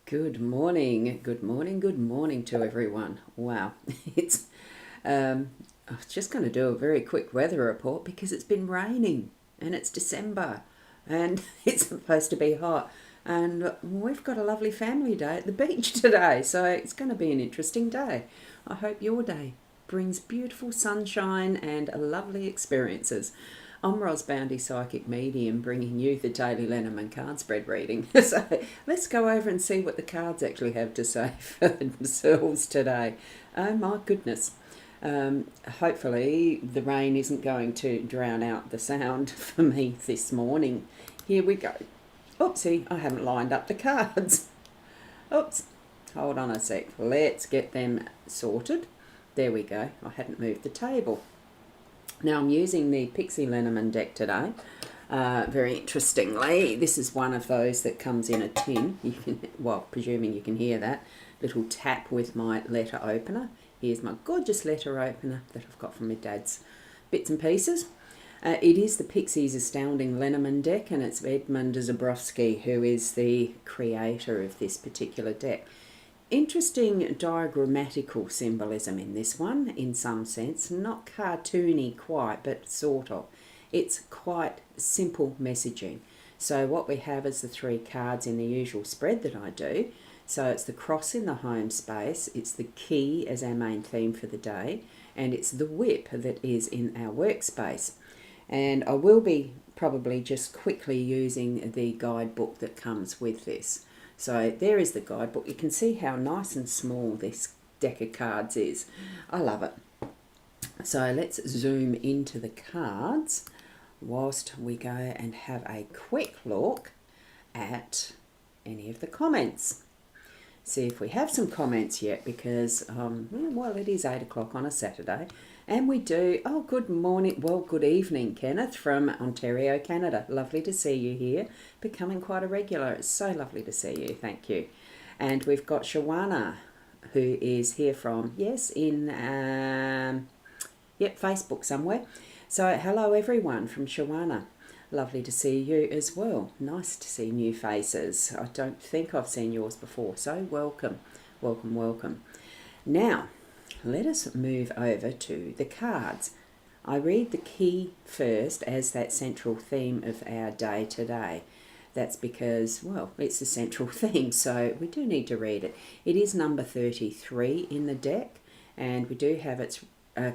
Good morning, good morning, good morning to everyone. Wow, it's I was just going to do a very quick weather report because it's been raining and it's December and it's supposed to be hot, and we've got a lovely family day at the beach today, so it's going to be an interesting day. I hope your day brings beautiful sunshine and lovely experiences. I'm Boundy, Psychic Medium, bringing you the daily Lenormand card spread reading. So let's go over and see what the cards actually have to say for themselves today. Oh my goodness. Hopefully the rain isn't going to drown out the sound for me this morning. Here we go. Oopsie, I haven't lined up the cards. Oops, hold on a sec. Let's get them sorted. There we go. I hadn't moved the table. Now I'm using the Pixie Lenormand deck today. Very interestingly, this is one of those that comes in a tin. You can, well, presuming you can hear that little tap with my letter opener. Here's my gorgeous letter opener that I've got from my dad's bits and pieces. It is the Pixie's Astounding Lenormand deck, and it's Edmund Zabrowski who is the creator of this particular deck. Interesting diagrammatical symbolism in this one, in some sense. Not cartoony quite, but sort of. It's quite simple messaging. So what we have is the three cards in the usual spread that I do. So it's the cross in the home space, it's the key as our main theme for the day, and it's the whip that is in our workspace. And I will be probably just quickly using the guidebook that comes with this. So there is the guidebook. You can see how nice and small this deck of cards is. I love it. So let's zoom into the cards whilst we go and have a quick look at any of the comments. See if we have some comments yet, because, well, it is 8 o'clock on a Saturday. And we do, oh, good morning, well, good evening, Kenneth from Ontario, Canada. Lovely to see you here. Becoming quite a regular. It's so lovely to see you. Thank you. And we've got Shawana, who is here from, yes, in, Facebook somewhere. So hello, everyone from Shawana. Lovely to see you as well. Nice to see new faces. I don't think I've seen yours before, so welcome, welcome, welcome. Now, let us move over to the cards. I read the key first as that central theme of our day today. That's because, well, it's the central theme, so we do need to read it. It is number 33 in the deck, and we do have its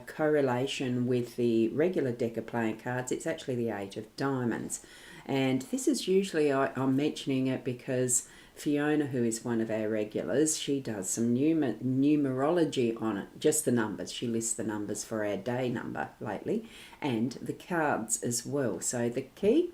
correlation with the regular deck of playing cards. It's actually the Eight of Diamonds. And this is usually, I'm mentioning it because Fiona, who is one of our regulars, she does some numerology on it, just the numbers. She lists the numbers for our day number lately, and the cards as well. So the key,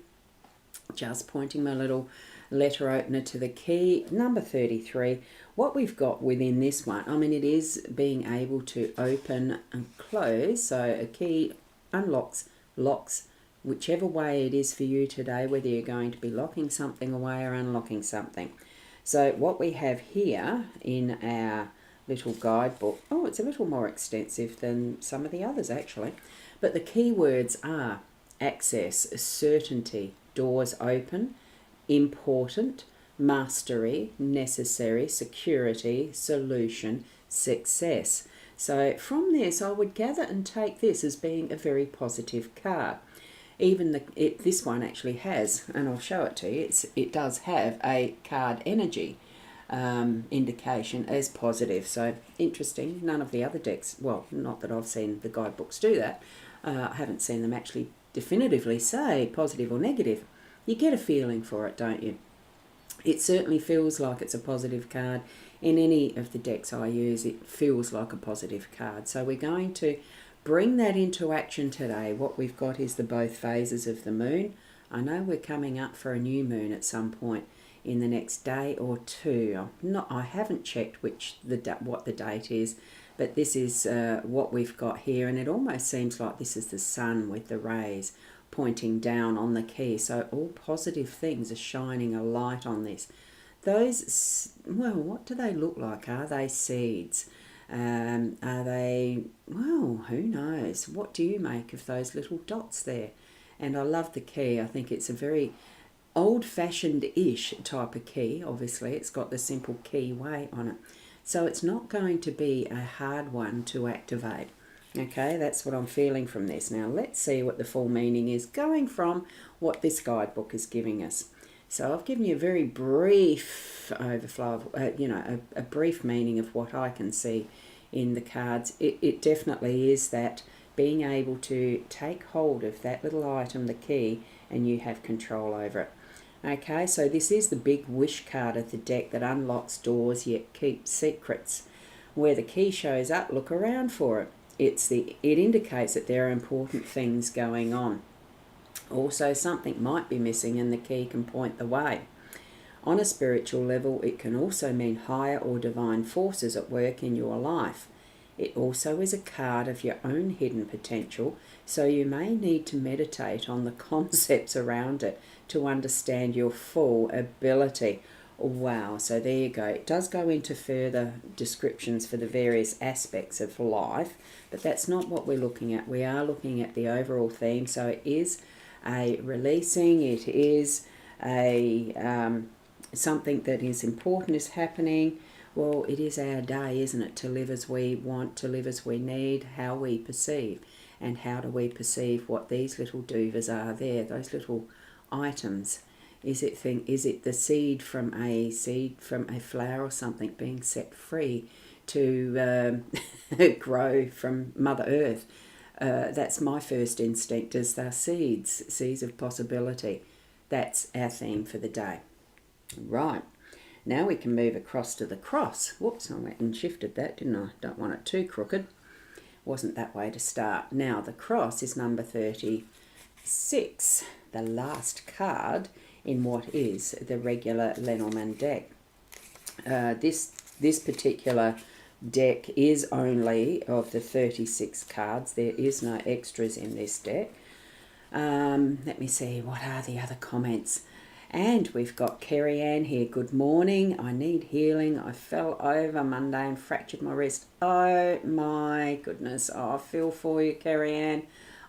just pointing my little letter opener to the key, number 33. What we've got within this one, I mean, it is being able to open and close. So a key unlocks, locks, whichever way it is for you today, whether you're going to be locking something away or unlocking something. So what we have here in our little guidebook, oh, it's a little more extensive than some of the others actually, but the keywords are access, certainty, doors open, important, mastery, necessary, security, solution, success. So from this, I would gather and take this as being a very positive card. Even this one actually has, and I'll show it to you, it does have a card energy indication as positive. So interesting. None of the other decks, well, not that I've seen the guidebooks do that. I haven't seen them actually definitively say positive or negative. You get a feeling for it, don't you? It certainly feels like it's a positive card. In any of the decks I use, it feels like a positive card. So we're going to bring that into action today. What we've got is the both phases of the moon. I know we're coming up for a new moon at some point in the next day or two. I haven't checked what the date is, but this is what we've got here, and it almost seems like this is the sun with the rays pointing down on the key. So all positive things are shining a light on this. Those, well, what do they look like? Are they seeds? Are they, well, who knows? What do you make of those little dots there? And I love the key. I think it's a very old-fashioned-ish type of key. Obviously, it's got the simple key way on it. So it's not going to be a hard one to activate. Okay, that's what I'm feeling from this. Now, let's see what the full meaning is going from what this guidebook is giving us. So I've given you a very brief overflow of, a brief meaning of what I can see in the cards. It definitely is that being able to take hold of that little item, the key, and you have control over it. Okay, so this is the big wish card of the deck that unlocks doors yet keeps secrets. Where the key shows up, look around for it. It indicates that there are important things going on. Also, something might be missing and the key can point the way. On a spiritual level, it can also mean higher or divine forces at work in your life. It also is a card of your own hidden potential, so you may need to meditate on the concepts around it to understand your full ability. Wow, so there you go. It does go into further descriptions for the various aspects of life, but that's not what we're looking at. We are looking at the overall theme, so it is a releasing, it is a something that is important is happening. Well, it is our day, isn't it, to live as we want, to live as we need, how we perceive. And how do we perceive what these little duvas are there, those little items? Is it the seed from a flower or something being set free to grow from Mother Earth? That's my first instinct, is they're seeds of possibility. That's our theme for the day. Right. Now we can move across to the cross. Whoops, I went and shifted that, didn't I? Don't want it too crooked. Wasn't that way to start. Now the cross is number 36, the last card in what is the regular Lenormand deck. This particular deck is only of the 36 cards. There is no extras in this deck. Let me see, what are the other comments? And we've got Kerry Ann here. Good morning. I need healing. I fell over Monday and fractured my wrist. Oh my goodness. Oh, I feel for you, Kerry Ann.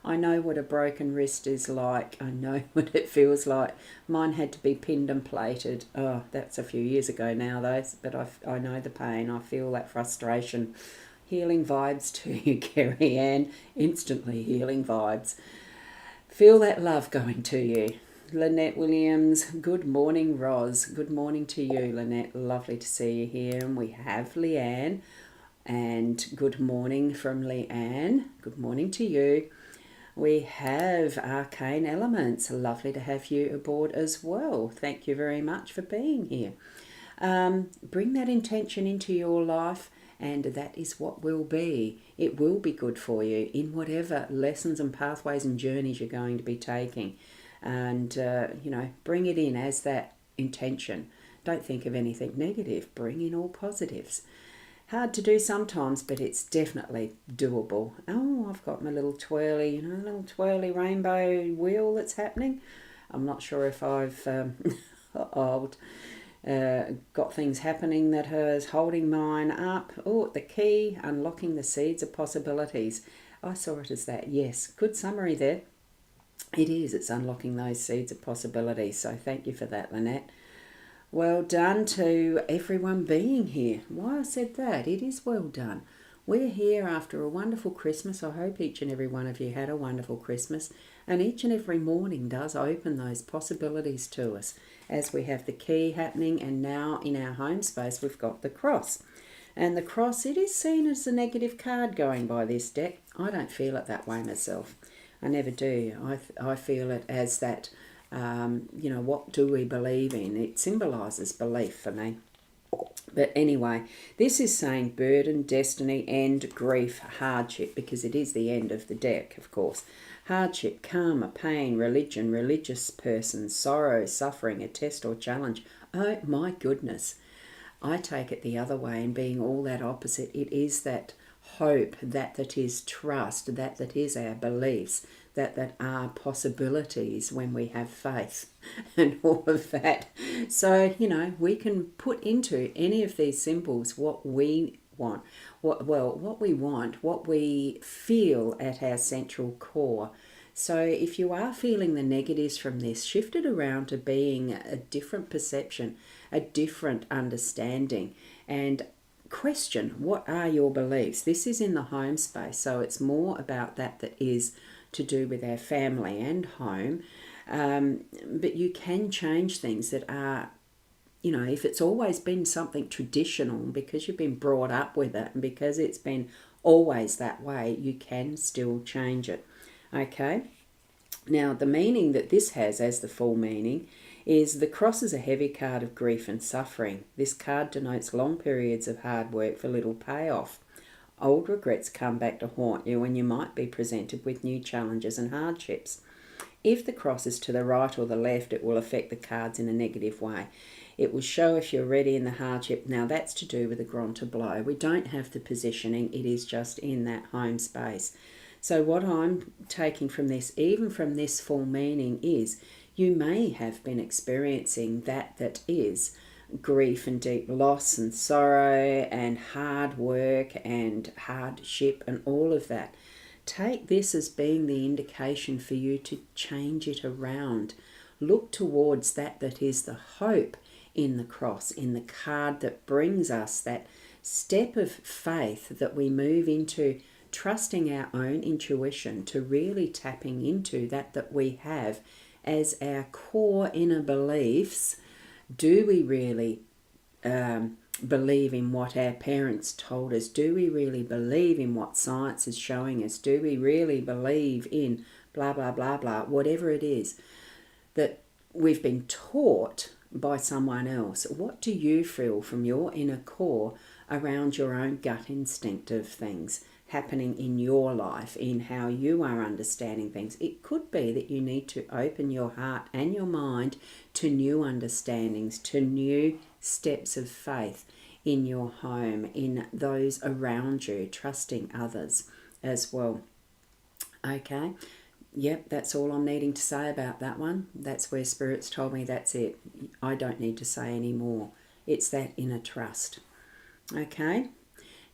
I know what a broken wrist is like. I know what it feels like. Mine had to be pinned and plated. Oh, that's a few years ago now, though. But I know the pain. I feel that frustration. Healing vibes to you, Kerry Ann. Instantly healing vibes. Feel that love going to you. Lynette Williams, good morning, Roz. Good morning to you, Lynette. Lovely to see you here. And we have Leanne. And good morning from Leanne. Good morning to you. We have Arcane Elements. Lovely to have you aboard as well. Thank you very much for being here. Bring that intention into your life, and that is what will be. It will be good for you in whatever lessons and pathways and journeys you're going to be taking. And, bring it in as that intention. Don't think of anything negative. Bring in all positives. Hard to do sometimes, but it's definitely doable. Oh, I've got my little twirly, little twirly rainbow wheel that's happening. I'm not sure if I've got things happening that is holding mine up. Oh, the key, unlocking the seeds of possibilities. I saw it as that. Yes, good summary there. It is. It's unlocking those seeds of possibilities. So thank you for that, Lynette. Well done to everyone being here. Why I said that, it is well done. We're here after a wonderful Christmas. I hope each and every one of you had a wonderful Christmas. And each and every morning does open those possibilities to us as we have the key happening. And now in our home space, we've got the cross. And the cross, it is seen as a negative card going by this deck. I don't feel it that way myself. I never do. I feel it as that, what do we believe in? It symbolises belief for me. But anyway, this is saying burden, destiny, end, grief, hardship, because it is the end of the deck, of course. Hardship, karma, pain, religion, religious person, sorrow, suffering, a test or challenge. Oh my goodness. I take it the other way, and being all that opposite, it is that hope, that is trust, that is our beliefs, that are possibilities when we have faith and all of that. So, we can put into any of these symbols what we want, what we feel at our central core. So if you are feeling the negatives from this, shift it around to being a different perception, a different understanding, and question, what are your beliefs? This is in the home space, so it's more about that is to do with our family and home. But you can change things that are, if it's always been something traditional, because you've been brought up with it and because it's been always that way, you can still change it. Okay? Now, the meaning that this has as the full meaning is the cross is a heavy card of grief and suffering. This card denotes long periods of hard work for little payoff. Old regrets come back to haunt you when you might be presented with new challenges and hardships. If the cross is to the right or the left, it will affect the cards in a negative way. It will show if you're ready in the hardship. Now, that's to do with the grand to blow. We don't have the positioning. It is just in that home space. So what I'm taking from this, even from this full meaning, is you may have been experiencing that is grief and deep loss and sorrow and hard work and hardship and all of that. Take this as being the indication for you to change it around. Look towards that is the hope in the cross, in the card that brings us that step of faith that we move into, trusting our own intuition, to really tapping into that we have as our core inner beliefs. Do we really believe in what our parents told us? Do we really believe in what science is showing us? Do we really believe in blah, blah, blah, blah, whatever it is that we've been taught by someone else? What do you feel from your inner core around your own gut instinct of things happening in your life, in how you are understanding things? It could be that you need to open your heart and your mind to new understandings, to new steps of faith in your home, in those around you, trusting others as well. Okay. Yep, that's all I'm needing to say about that one. That's where Spirit's told me that's it. I don't need to say any more. It's that inner trust. Okay.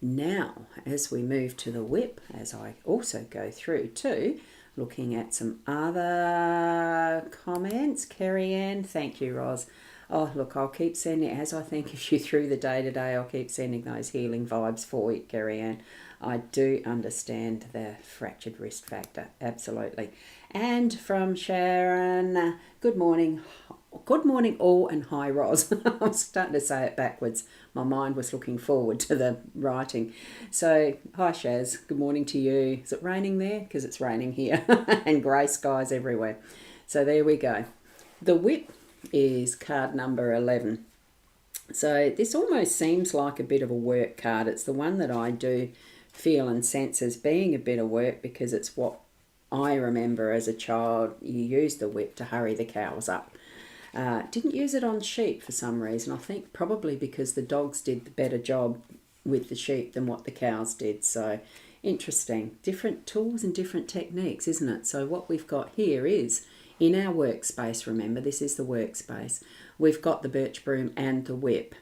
Now, as we move to the whip, as I also go through too, looking at some other comments. Kerry Ann, thank you, Roz. Oh, look, I'll keep sending, as I think of you through the day to day, I'll keep sending those healing vibes for you, Kerry Ann. I do understand the fractured wrist factor, absolutely. And from Sharon, good morning. Good morning all, and hi Roz. I was starting to say it backwards. My mind was looking forward to the writing. So, hi Shaz, good morning to you. Is it raining there? Because it's raining here and grey skies everywhere. So there we go. The whip is card number 11. So this almost seems like a bit of a work card. It's the one that I do feel and sense as being a bit of work, because it's what I remember as a child. You used the whip to hurry the cows up. Didn't use it on sheep for some reason. I think probably because the dogs did the better job with the sheep than what the cows did. So interesting. Different tools and different techniques, isn't it? So what we've got here is in our workspace. Remember, this is the workspace. We've got the birch broom and the whip.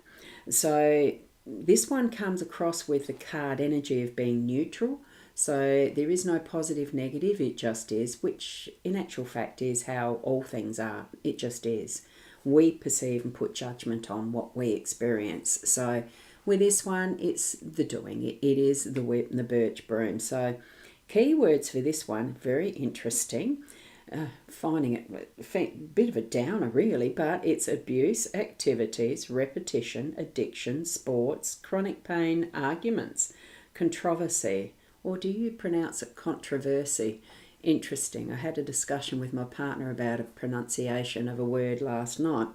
So this one comes across with the card energy of being neutral. So there is no positive, negative, it just is, which in actual fact is how all things are. It just is. We perceive and put judgment on what we experience. So with this one, it's the doing. It is the whip and the birch broom. So keywords for this one, very interesting. Finding it a bit of a downer really, but it's abuse, activities, repetition, addiction, sports, chronic pain, arguments, controversy, or do you pronounce it controversy? Interesting. I had a discussion with my partner about a pronunciation of a word last night.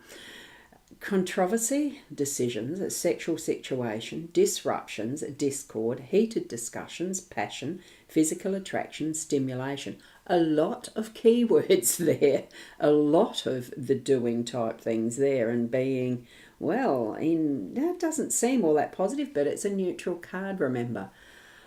Controversy, decisions, a sexual situation, disruptions, discord, heated discussions, passion, physical attraction, stimulation. A lot of keywords there, a lot of the doing type things there, and being, well, that doesn't seem all that positive, but it's a neutral card, remember.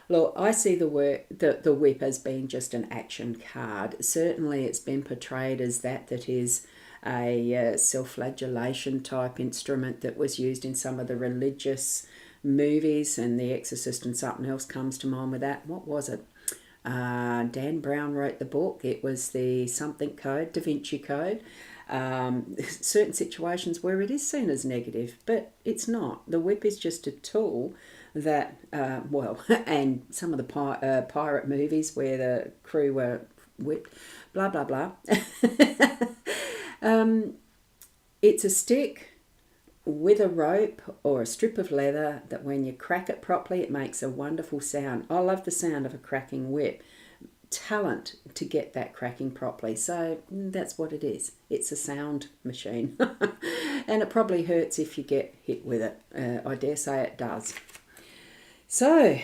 Look, I see the whip as being just an action card. Certainly it's been portrayed as that is a self-flagellation type instrument that was used in some of the religious movies, and The Exorcist and something else comes to mind with that. What was it? Dan Brown wrote the book. It was the something code, Da Vinci Code. Certain situations where it is seen as negative, but it's not. The whip is just a tool that, and some of the pirate movies where the crew were whipped, blah, blah, blah. It's a stick with a rope or a strip of leather that when you crack it properly, it makes a wonderful sound. I love the sound of a cracking whip. Talent to get that cracking properly. So that's what it is. It's a sound machine. And it probably hurts if you get hit with it. I dare say it does. So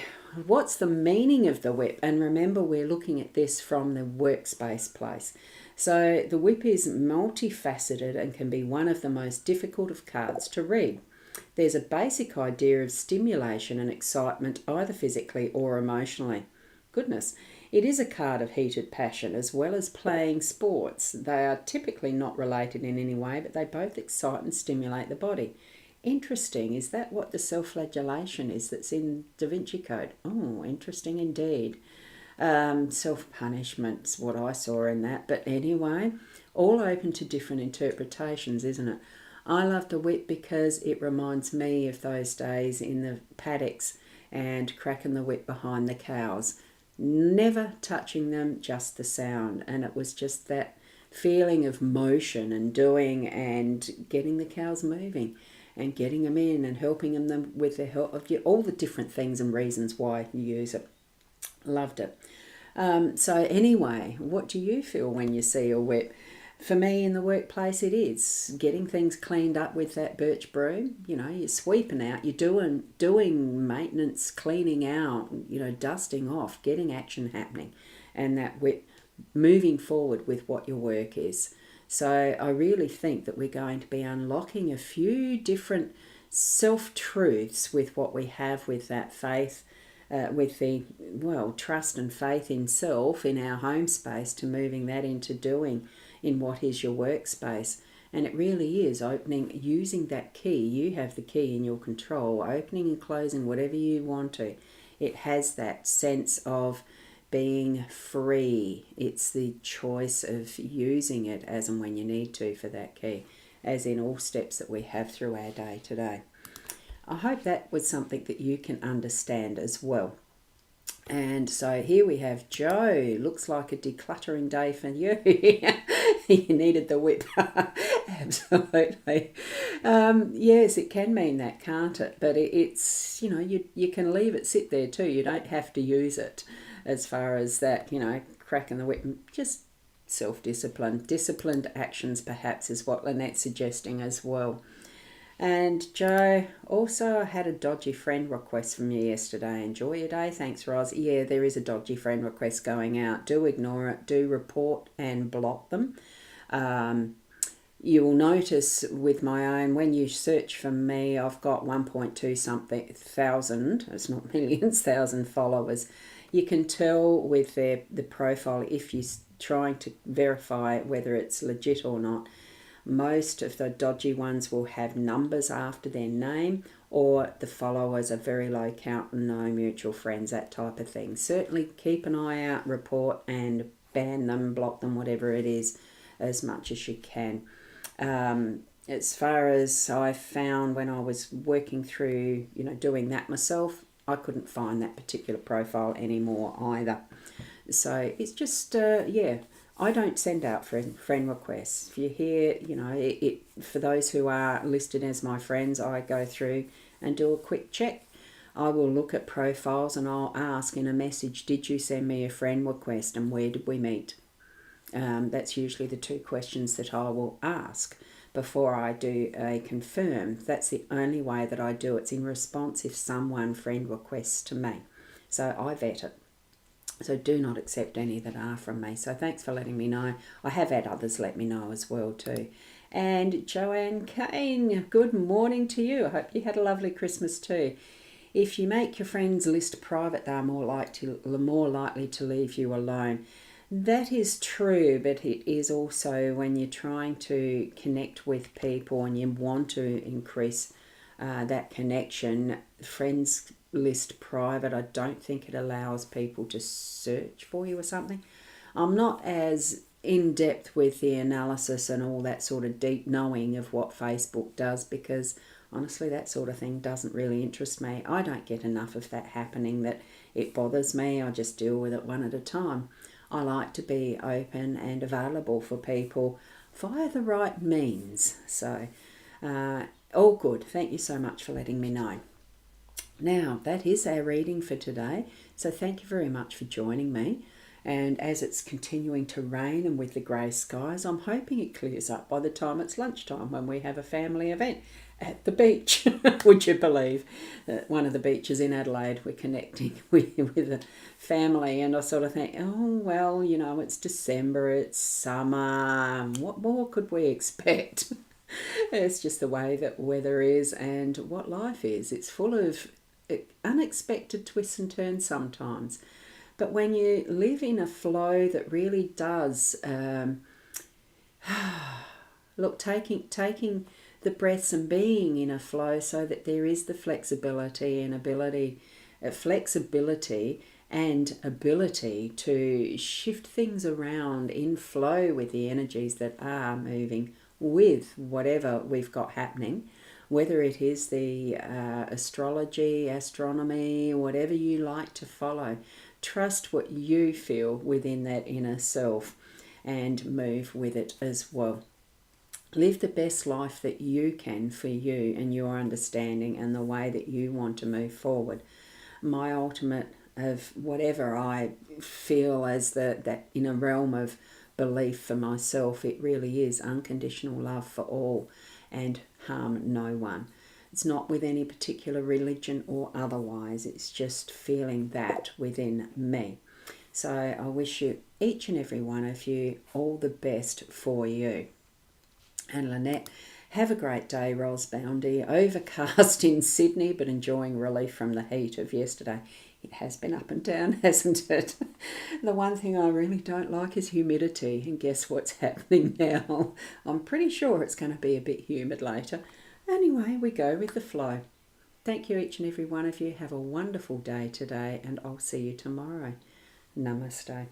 what's the meaning of the whip? And remember, we're looking at this from the workspace place. So the whip is multifaceted and can be one of the most difficult of cards to read. There's a basic idea of stimulation and excitement, either physically or emotionally. Goodness, it is a card of heated passion as well as playing sports. They are typically not related in any way, but they both excite and stimulate the body. Interesting. Is that what the self-flagellation is that's in Da Vinci Code? Oh, interesting indeed. Self-punishment's what I saw in that. But anyway, all open to different interpretations, isn't it? I love the whip because it reminds me of those days in the paddocks and cracking the whip behind the cows. Never touching them, just the sound. And it was just that feeling of motion and doing and getting the cows moving and getting them in and helping them with the help of all the different things and reasons why you use it. Loved it. So anyway, what do you feel when you see a whip? For me in the workplace, it is getting things cleaned up with that birch broom. You know, you're sweeping out, you're doing maintenance, cleaning out, dusting off, getting action happening, and that whip moving forward with what your work is. So I really think that we're going to be unlocking a few different self-truths with what we have with that faith, with the, trust and faith in self in our home space, to moving that into doing in what is your workspace. And it really is opening, using that key. You have the key in your control, opening and closing whatever you want to. It has that sense of being free. It's the choice of using it as and when you need to for that key, as in all steps that we have through our day today. I hope that was something that you can understand as well. And so here we have Joe. Looks like a decluttering day for you. You needed the whip. Absolutely. Yes, it can mean that, can't it? But it's, you can leave it sit there too. You don't have to use it as far as that, cracking the whip. Just self-discipline. Disciplined actions perhaps is what Lynette's suggesting as well. And Joe, also I had a dodgy friend request from you yesterday. Enjoy your day. Thanks, Roz. Yeah, there is a dodgy friend request going out. Do ignore it. Do report and block them. You will notice with my own, when you search for me, I've got 1.2 something thousand, it's not millions, thousand followers. You can tell with the profile if you're trying to verify whether it's legit or not. Most of the dodgy ones will have numbers after their name, or the followers are very low count and no mutual friends, that type of thing. Certainly keep an eye out, report and ban them, block them, whatever it is, as much as you can. As far as I found when I was working through, doing that myself, I couldn't find that particular profile anymore either. So it's just, I don't send out friend requests. If you hear, it for those who are listed as my friends, I go through and do a quick check. I will look at profiles and I'll ask in a message, did you send me a friend request and where did we meet? That's usually the two questions that I will ask before I do a confirm. That's the only way that I do it. It's in response if someone friend requests to me. So I vet it. So do not accept any that are from me. So thanks for letting me know. I have had others let me know as well too. And Joanne Kane, good morning to you. I hope you had a lovely Christmas too. If you make your friends list private, they're more likely to leave you alone. That is true, but it is also when you're trying to connect with people and you want to increase that connection, friends list private. I don't think it allows people to search for you or something. I'm not as in depth with the analysis and all that sort of deep knowing of what Facebook does, because honestly that sort of thing doesn't really interest me. I don't get enough of that happening that it bothers me. I just deal with it one at a time. I like to be open and available for people via the right means. So all good. Thank you so much for letting me know. Now, that is our reading for today. So thank you very much for joining me. And as it's continuing to rain and with the grey skies, I'm hoping it clears up by the time it's lunchtime when we have a family event at the beach. Would you believe that one of the beaches in Adelaide, we're connecting with a family, and I sort of think, oh, well, you know, it's December, it's summer, what more could we expect? It's just the way that weather is and what life is. It's full of unexpected twists and turns sometimes. But when you live in a flow that really does, look, taking the breaths and being in a flow so that there is the flexibility and ability to shift things around in flow with the energies that are moving with whatever we've got happening, whether it is the astrology, astronomy, whatever you like to follow. Trust what you feel within that inner self and move with it as well. Live the best life that you can for you and your understanding and the way that you want to move forward. My ultimate of whatever I feel as that in a realm of belief for myself, it really is unconditional love for all and harm no one. It's not with any particular religion or otherwise. It's just feeling that within me. So I wish you, each and every one of you, all the best for you. And Lynette, have a great day, Ros Boundy. Overcast in Sydney, but enjoying relief from the heat of yesterday. It has been up and down, hasn't it? The one thing I really don't like is humidity. And guess what's happening now? I'm pretty sure it's going to be a bit humid later. Anyway, we go with the flow. Thank you, each and every one of you. Have a wonderful day today, and I'll see you tomorrow. Namaste.